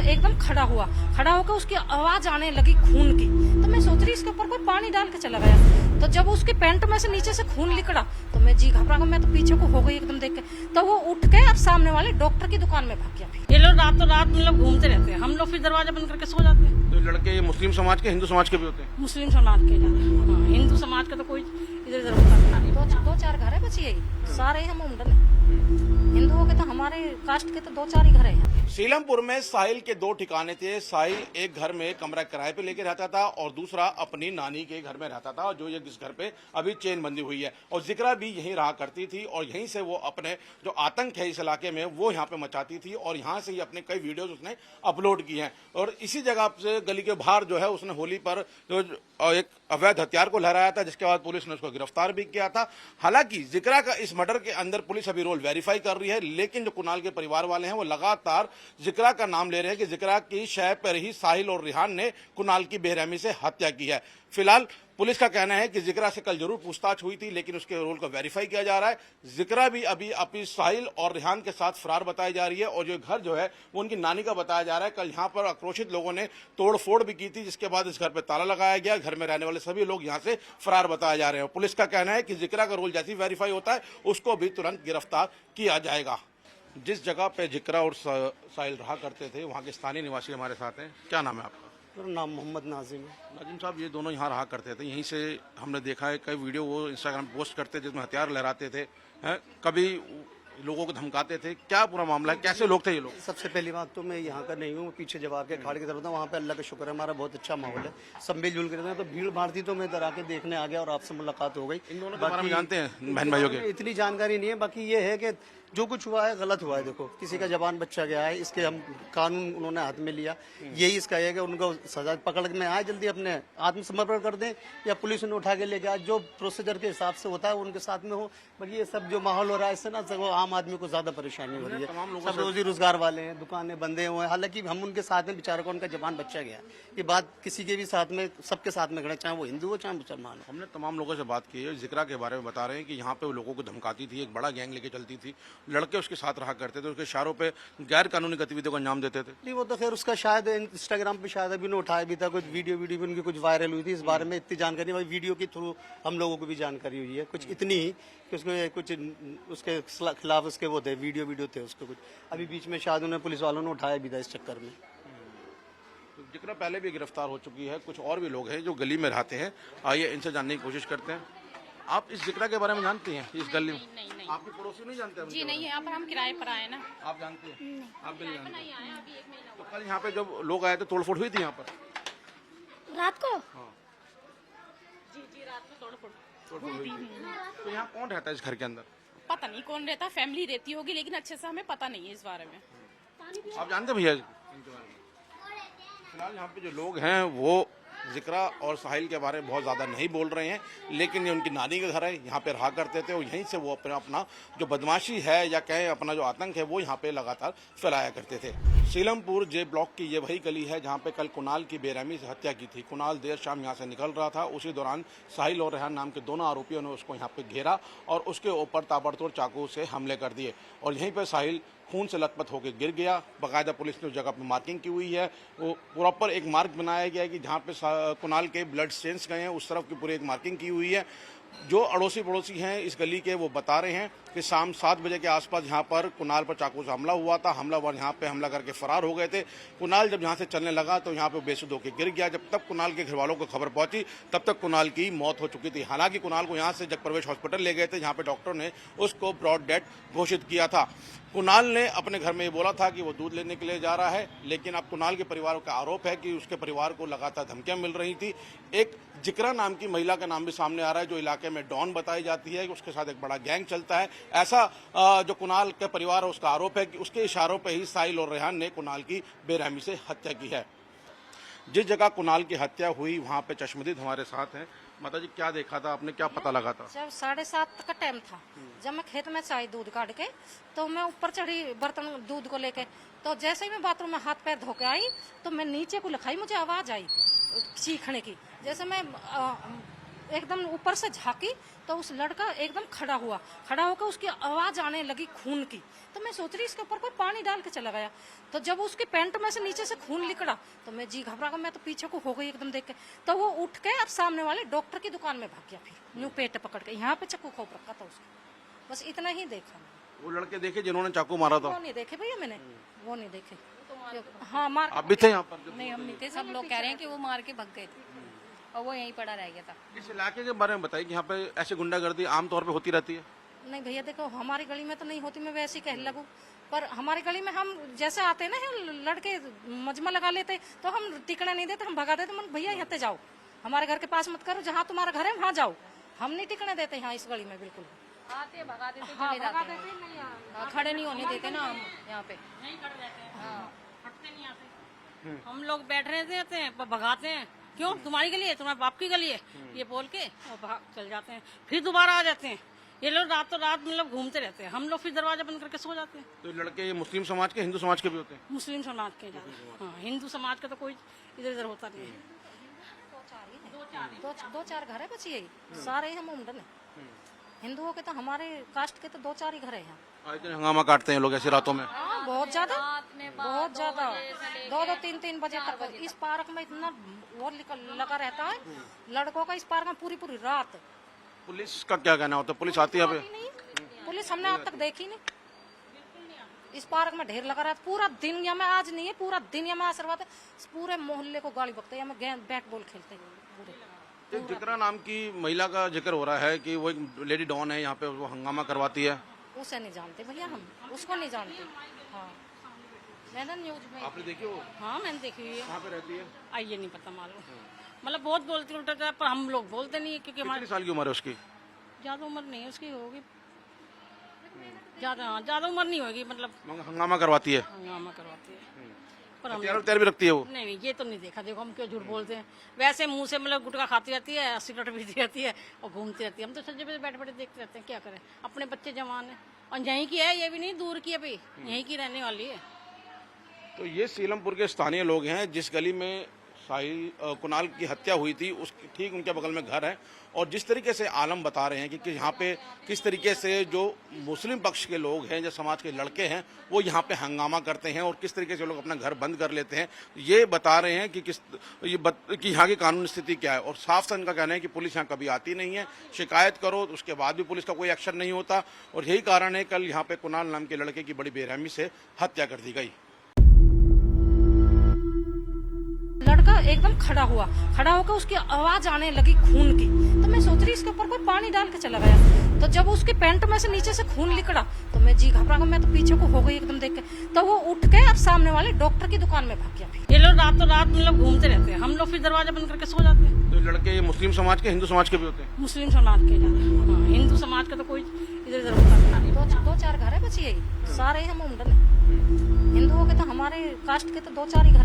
एकदम खड़ा होकर उसकी आवाज आने लगी खून की। तो मैं सोच रही इसके ऊपर कोई पानी डाल के चला गया। तो जब उसकी पैंट में से नीचे से खून निकला तो मैं जी घबरा गई। मैं तो पीछे को हो गई एकदम देख के। तो वो उठ के और सामने वाले डॉक्टर की दुकान में भाग गया। ये लोग रातों रात मतलब घूमते रहते हैं, हम लोग फिर दरवाजा बंद करके सो जाते हैं। तो लड़के ये मुस्लिम समाज के, हिंदू समाज के भी होते हैं? मुस्लिम समाज के ज्यादा। हाँ, हिंदू समाज का तो कोई इधर उधर होता नहीं। दो चार घर है बस, यही सारे हम उमड़न है। हिंदुओं के तो हमारे कास्ट के तो 2-4 ही घर है। सीलमपुर में साहिल के 2 ठिकाने थे। साहिल एक घर में कमरा किराए पे लेके रहता था और दूसरा अपनी नानी के घर में रहता था, जो ये जिस घर पे अभी चेन बंदी हुई है। और जिक्रा भी यहीं रहा करती थी और यहीं से वो अपने जो आतंक है इस इलाके में वो यहाँ पे मचाती थी और यहाँ से ही अपने कई वीडियोज उसने अपलोड की हैं। और इसी जगह से गली के बाहर जो है उसने होली पर जो एक अवैध हथियार को लहराया था, जिसके बाद पुलिस ने उसको गिरफ्तार भी किया था। हालांकि जिक्रा का इस मर्डर के अंदर पुलिस अभी रोल वेरीफाई कर रही है, लेकिन जो कुणाल के परिवार वाले हैं वो लगातार जिक्रा का नाम ले रहे हैं कि जिक्रा की शय पर ही साहिल और रिहान ने कुणाल की बेरहमी से हत्या की है। फिलहाल पुलिस का कहना है कि जिक्रा से कल जरूर पूछताछ हुई थी, लेकिन उसके रोल को वेरीफाई किया जा रहा है। जिक्रा भी अभी साहिल और रिहान के साथ फरार बताई जा रही है और जो घर जो है वो उनकी नानी का बताया जा रहा है। कल यहाँ पर आक्रोशित लोगों ने तोड़फोड़ भी की थी, जिसके बाद इस घर पर ताला लगाया गया। घर में रहने वाले सभी लोग यहाँ से फरार बताए जा रहे हैं। पुलिस का कहना है कि जिक्रा का रोल जैसे ही वेरीफाई होता है उसको भी तुरंत गिरफ्तार किया जाएगा। जिस जगह पे जिक्रा और साहिल रहा करते थे वहाँ के स्थानीय निवासी हमारे साथ हैं। क्या नाम है आपका? मेरा नाम मोहम्मद नाजिम है। नाजिम साहब, ये दोनों यहाँ रहा करते थे, यहीं से हमने देखा है कई वीडियो वो इंस्टाग्राम पे पोस्ट करते जिसमें हथियार लहराते थे, कभी लोगों को धमकाते थे। क्या पूरा मामला है, कैसे लोग थे ये लोग? सबसे पहली बात तो मैं यहाँ का नहीं हूँ, पीछे जवाब के खाड़ की तरफ था। वहाँ पे अल्लाह का शुक्र है हमारा बहुत अच्छा माहौल है, सब मिलजुल के रहते हैं। तो भीड़ भाड़ थी तो मैं इधर आके देखने आ गया और आपसे मुलाकात हो गई। इन दोनों के बारे में जानते हैं बहन भाइयों के? इतनी जानकारी नहीं है, बाकी ये है कि जो कुछ हुआ है गलत हुआ है। देखो किसी का जवान बच्चा गया है, इसके हम कानून उन्होंने हाथ में लिया, यही इसका है कि उनको सजा पकड़ में आए, जल्दी अपने आत्मसमर्पण कर दें या पुलिस उन्हें उठा के ले जाए, जो प्रोसीजर के हिसाब से होता है उनके साथ में हो। बाकी ये सब जो माहौल हो रहा है इससे ना वो आम आदमी को ज्यादा परेशानी हो रही है। सब रोजी रोजगार वाले हैं, दुकानें बंदे हुए हैं। हालांकि हम उनके साथ में बेचारा को उनका जवान बच्चा गया, ये बात किसी के भी साथ में, सबके साथ में खड़े, चाहे वो हिंदू हो चाहे मुसलमान हो। हमने तमाम लोगों से बात की है, जिक्रा के बारे में बता रहे हैं कि यहाँ पे वो लोगों को धमकाती थी, एक बड़ा गैंग लेके चलती थी, लड़के उसके साथ रहा करते थे, उसके इशारों पे गैर कानूनी गतिविधियों को अंजाम देते थे। नहीं वो तो खैर उसका शायद इंस्टाग्राम पे शायद अभी उठाया भी था, कुछ वीडियो भी उनकी कुछ वायरल हुई थी। इस बारे में इतनी जानकारी भाई वीडियो के थ्रू हम लोगों को भी जानकारी हुई है, कुछ इतनी ही कि उसको कुछ उसके खिलाफ उसके वो थे वीडियो थे उसको कुछ। अभी बीच में शायद उन्हें पुलिस वालों ने उठाया भी था इस चक्कर में। तो जिक्रा पहले भी गिरफ्तार हो चुकी है, कुछ और भी लोग हैं जो गली में रहते हैं, आइए इनसे जानने की कोशिश करते हैं। आप इस जिक्रा के बारे में जानती हैं? इस गली में नहीं। आपके पड़ोसी नहीं जानते हैं? जी नहीं, यहाँ पर हम किराए पर आए ना। आप जानते हैं? आप भी नहीं जानते? नहीं आए, अभी 1 महीना तो कल यहाँ पे जब लोग आए थे तोड़फोड़ हुई थी यहाँ पर? रात को जी रात में तोड़फोड़ हुई थी। तो यहाँ कौन रहता है इस घर के अंदर? पता नहीं कौन रहता, फैमिली रहती होगी, लेकिन अच्छे से हमें पता नहीं है इस बारे में। आप जानते हैं भैया इनके बारे में? फिलहाल यहाँ पे जो लोग हैं वो जिक्रा और साहिल के बारे में बहुत ज़्यादा नहीं बोल रहे हैं, लेकिन ये उनकी नानी का घर है, यहाँ पे रहा करते थे और यहीं से वो अपना जो बदमाशी है या कहें अपना जो आतंक है वो यहाँ पे लगातार फैलाया करते थे। सीलमपुर जे ब्लॉक की ये वही गली है जहाँ पे कल कुणाल की बेरहमी से हत्या की थी। कुणाल देर शाम यहाँ से निकल रहा था, उसी दौरान साहिल और रेहान नाम के दोनों आरोपियों ने उसको यहाँ पे घेरा और उसके ऊपर ताबड़तोड़ चाकू से हमले कर दिए और यहीं पर साहिल खून से लथपथ होकर गिर गया। बाकायदा पुलिस ने उस जगह पर मार्किंग की हुई है, वो प्रॉपर एक मार्क बनाया गया है कि जहाँ पे कुणाल के ब्लड स्टेन्स गए हैं उस तरफ की पूरी एक मार्किंग की हुई है। जो अड़ोसी पड़ोसी हैं इस गली के वो बता रहे हैं कि शाम 7 बजे के आसपास यहाँ पर कुणाल पर चाकू से हमला हुआ था। हमलावर यहाँ पे हमला करके फरार हो गए थे। कुणाल जब यहाँ से चलने लगा तो यहाँ पे बेसुध होकर गिर गया। जब तक कुणाल के घर वालों को खबर पहुंची तब तक कुणाल की मौत हो चुकी थी। हालांकि कुणाल को यहाँ से जगप्रवेश हॉस्पिटल ले गए थे, जहाँ पे डॉक्टर ने उसको ब्रॉड डेथ घोषित किया था। कुणाल ने अपने घर में ये बोला था कि वो दूध लेने के लिए जा रहा है, लेकिन अब कुणाल के परिवार का आरोप है कि उसके परिवार को लगातार धमकियां मिल रही थी। एक जिक्रा नाम की महिला का नाम भी सामने आ रहा है जो इलाके में डॉन बताई जाती है, उसके साथ एक बड़ा गैंग चलता है। ऐसा जो कुणाल के परिवार है उसका आरोप है कि उसके इशारों पर ही साहिल और रेहान ने कुणाल की बेरहमी से हत्या की है। जिस जगह कुणाल की हत्या हुई वहाँ पे चश्मदीद हमारे साथ हैं। माता जी, क्या देखा था आपने, क्या पता लगा था? जब 7:30 का टाइम था, जब मैं खेत में चाय दूध काट के तो मैं ऊपर चढ़ी बर्तन दूध को लेके, तो जैसे ही मैं बाथरूम में हाथ पैर धो के आई तो मैं नीचे को लखाई, मुझे आवाज आई चीखने की। जैसे मैं एकदम ऊपर से झांकी तो उस लड़का एकदम खड़ा होकर उसकी आवाज आने लगी खून की। तो मैं सोच रही इसके ऊपर कोई पानी डाल के चला गया। तो जब उसके पैंट में से नीचे से खून निकला तो मैं जी घबरा गई, मैं तो पीछे को हो गई एकदम देख के। तो वो उठ के और सामने वाले डॉक्टर की दुकान में भाग गया, फिर यूं पेट पकड़ के यहाँ पे चाकू खोप रखा था उसको। बस इतना ही देखा। वो लड़के देखे जिन्होंने चाकू मारा था? वो नहीं देखे भैया मैंने, वो नहीं देखे। हाँ मार। आप भी थे यहाँ पर? नहीं, हम नहीं थे। सब लोग कह रहे हैं कि वो मार के भाग गए थे और वो यहीं पड़ा रह गया था। इस इलाके के बारे में बताइए कि यहाँ पे ऐसे गुंडागर्दी आमतौर पे होती रहती है? नहीं भैया देखो, हमारी गली में तो नहीं होती, मैं वैसे ही कह लगूं, पर हमारी गली में हम जैसे आते हैं ना लड़के मजमा लगा लेते तो हम टिकने नहीं देते, हम भगा देते। मन भैया यहाँ पे जाओ, हमारे घर के पास मत करो, जहाँ तुम्हारा घर है वहाँ जाओ, हम नहीं टिकने देते यहाँ इस गली में बिल्कुल। आते भगा देते, हाँ, चले भगा जाते हैं। देते नहीं यार। हाँ, खड़े नहीं होने देते ना हम यहाँ पे। हम लोग बैठ रहे थे भगाते हैं, क्यों तुम्हारी गली है, तुम्हारे बाप की गली है, ये बोल के और भाग चल जाते हैं। फिर दोबारा आ जाते हैं। ये लोग रातों रात मतलब घूमते रहते हैं। हम लोग फिर दरवाजा बंद करके सो जाते हैं। तो लड़के ये मुस्लिम समाज के, हिंदू समाज के भी होते हैं? मुस्लिम समाज के ज्यादा। हाँ, हिंदू समाज का तो कोई इधर उधर होता नहीं है। दो चार घर है बस, यही सारे हम उमडन है। हिंदुओं के तो, हमारे कास्ट के तो 2-4 ही घर है यहाँ। आज दिन हंगामा काटते हैं लोग ऐसी रातों में? हाँ बहुत ज्यादा, बहुत ज्यादा। 2-2, 3-3 बजे तक इस पार्क में इतना वो लगा रहता है लड़कों का, इस पार्क में पूरी रात। पुलिस का क्या कहना होता है? पुलिस आती है यहाँ पे? नहीं, पुलिस हमने अब तक देखी नहीं। इस पार्क में ढेर लगा रहता पूरा दिन। या मैं आज नहीं है, पूरा दिन या मैं आशीर्वाद है, पूरे मोहल्ले को गाली बकते हैं, या बैट बॉल खेलते हैं पूरे। एक जिक्रा नाम की महिला का जिक्र हो रहा है कि वो एक लेडी डॉन है यहाँ पे, वो हंगामा करवाती है। उसे नहीं जानते भैया, हम उसको नहीं जानते। हाँ मैंने न्यूज में। आपने देखी हो? हाँ मैंने देखी हुई है। कहाँ पे रहती है? आइए नहीं पता मालूम, मतलब बहुत बोलती उल्टा, पर हम लोग बोलते नहीं है क्योंकि कितनी हमारी साल की उम्र है उसकी? ज्यादा उम्र नहीं है उसकी, होगी ज्यादा उम्र नहीं होगी, मतलब मगर हंगामा करवाती है, हंगामा करवाती है। पर हम हथियार वथियार भी रखती है वो? नहीं, ये तो नहीं देखा। देखो हम क्यों झूठ बोलते हैं, वैसे मुंह से मतलब गुटखा खाती रहती है, सिगरेट पीती रहती है और घूमती रहती है। हम तो सज्जे पे बैठे बैठे देखते रहते हैं, क्या करें, अपने बच्चे जवान है और यहीं की है, ये भी नहीं दूर की, अभी यहीं की रहने वाली है। तो ये सीलमपुर के स्थानीय लोग हैं जिस गली में कुणाल की हत्या हुई थी, उसके ठीक उनके बगल में घर है। और जिस तरीके से आलम बता रहे हैं कि यहाँ पे किस तरीके से जो मुस्लिम पक्ष के लोग हैं, जो समाज के लड़के हैं, वो यहाँ पे हंगामा करते हैं और किस तरीके से लोग अपना घर बंद कर लेते हैं, ये बता रहे हैं कि कि यहाँ की कानून स्थिति क्या है। और साफ सा इनका कहना है कि पुलिस यहाँ कभी आती नहीं है, शिकायत करो तो उसके बाद भी पुलिस का कोई एक्शन नहीं होता। और यही कारण है कल यहाँ पे कुणाल नाम के लड़के की बड़ी बेरहमी से हत्या कर दी गई। लड़का एकदम खड़ा होकर उसकी आवाज आने लगी खून की। तो मैं सोच रही इसके ऊपर कोई पानी डाल के चला गया। तो जब उसके पैंट में से नीचे से खून निकला तो मैं जी घबरा गई, मैं तो पीछे को हो गई एकदम देख के। तो वो उठ के और सामने वाले डॉक्टर की दुकान में भाग गया। ये लोग रातों रात मतलब घूमते रहते हैं। हम लोग फिर दरवाजा बंद करके सो जाते हैं। तो लड़के ये मुस्लिम समाज के, हिंदू समाज के भी होते हैं? मुस्लिम समाज के ज्यादा। हाँ, हिंदू समाज का तो कोई इधर उधर होता नहीं। 2-4 घर है बस, यही सारे हम उमडन है। हिंदुओं के तो, हमारे कास्ट के तो 2-4 ही घर है।